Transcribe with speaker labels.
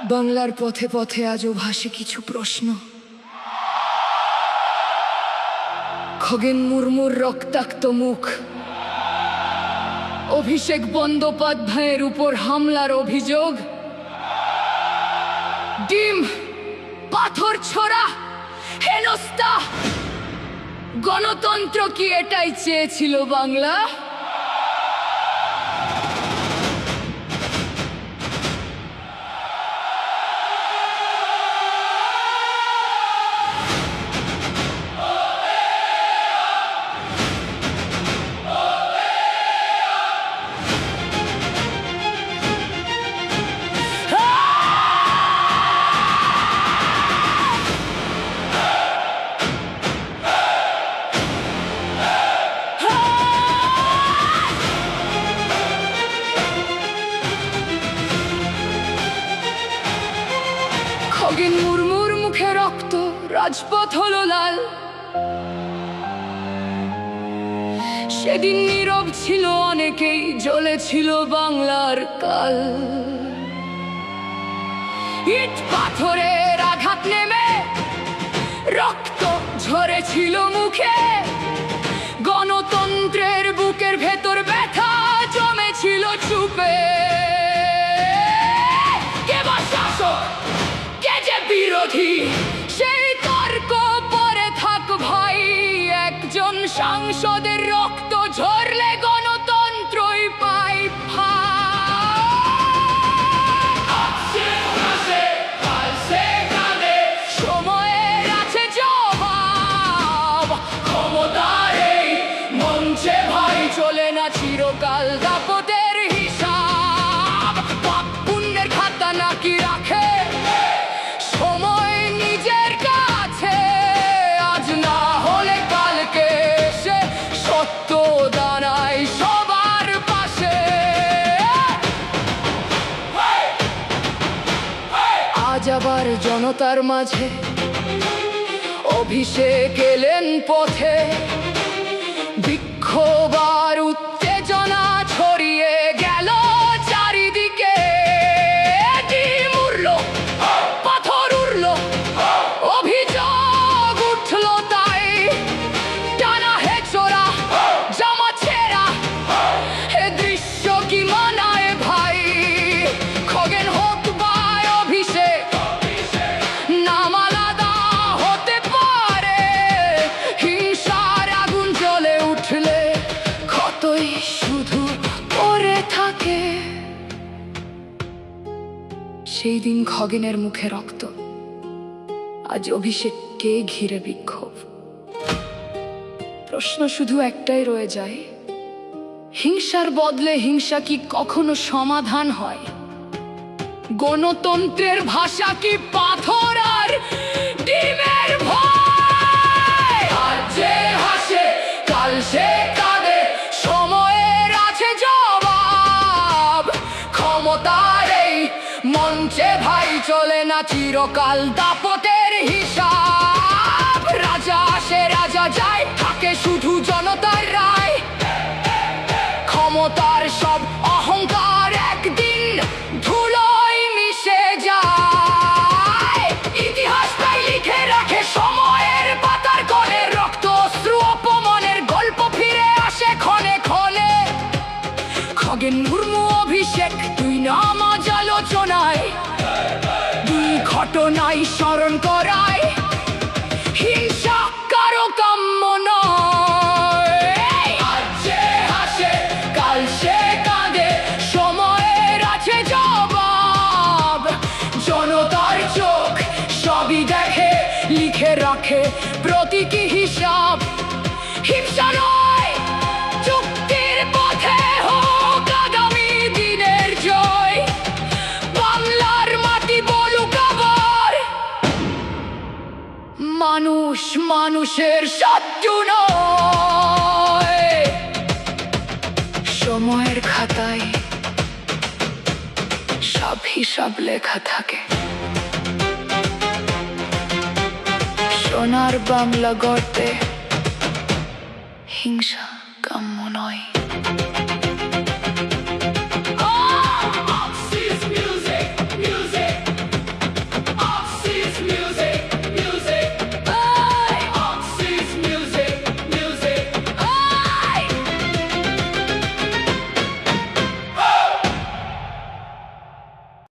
Speaker 1: বাংলার পথে পথে আজও ভাসে কিছু প্রশ্ন। খগেন মুর্মুর রক্তাক্ত মুখ, অভিষেক বন্দ্যোপাধ্যায়ের উপর হামলার অভিযোগ, ডিম পাথর ছোড়া হেনস্থা। গণতন্ত্র কি এটাই চেয়েছিল বাংলা? খগেন মুর্মুর মুখে রক্ত, রাজপথ হলো লাল। সেদিন নীরব ছিল অনেকেই, জ্বলেছিল বাংলার কাল। ইট পাথরের আঘাত নেমে রক্ত ঝরেছিল মুখে। গণতন্ত্রের বুকের ভেতর ব্যথা জমেছিল চুপে। কে বা শাসক, কে যে বিরোধী, সেই তর্ক পরে থাক ভাই। একজন সাংসদের রক্ত ঝরলে গণতন্ত্রই পাই সময়ের আছে জবাব। ক্ষমতার এই মঞ্চে ভাই চলে না চিরকাল দাপটের হিসাব। পাপ পুণ্যের খাতা নাকি রাখে সময় নিজের কাছে। আজ না হলে কালকে সে সত্য দাঁড়ায় সবার পাশে। আজ আবার জনতার মাঝে অভিষেক এলেন পথে। বিক্ষোভ আর উত্তেজনা ছড়িয়ে গেল চারিদিকে। ডিম উড়লো, পাথর উড়লো, অভিযোগ উঠলো তাই। টানা হেচড়া, জামা ছেঁড়া, এ দৃশ্য কি মানায় ভাই? খগেন হোক বা অভিষেক, নাম আলাদা হতে পারে। হিংসার আগুন জ্বলে উঠলে ক্ষতই শুধু পড়ে থাকে। সেই দিন খগেনের মুখে রক্ত, আজ অভিষেককে ঘিরে বিক্ষোভ। প্রশ্ন শুধু একটাই রয়ে যায়, হিংসার বদলে হিংসা কি কখনো সমাধান হয়? গণতন্ত্রের ভাষা কি পাথর আর ডিমের ভয়? আজ যে হাসে কাল সে কাঁদে, সময়ের আছে জবাব। ক্ষমতার এই মঞ্চে ভাই চলে না চিরকাল দাপটের হিসাব। রাজা আসে রাজা যায়, থাকে শুধু জনতার রায়। ক্ষমতার সব অহংকার একদিন ধুলোয় মিশে যায়। ইতিহাস তাই লিখে রাখে সময়ের পাতার কোণে। রক্ত অশ্রু অপমানের গল্প ফিরে আসে ক্ষণে ক্ষণে। খগেন মুর্মু অভিষেক দুই নাম আজ আলোচনায়। দুই ঘটনাই স্মরণ করায় হিংসা কারো কাম্য নয়। আজ যে হাসে কাল সে কাঁদে, সময়ের আছে জবাব। জনতার চোখ সবই দেখে, লিখে রাখে প্রতীকী হিসাব। হিংসা নয়, চুক্তির পথে হোক আগামী দিনের জয়। বাংলার মাটি বলুক আবার, মানুষ মানুষের শত্রু নয়। সময়ের খাতায় সব হিসাব লেখা থাকে। সোনার বাংলা গড়তে হিংসা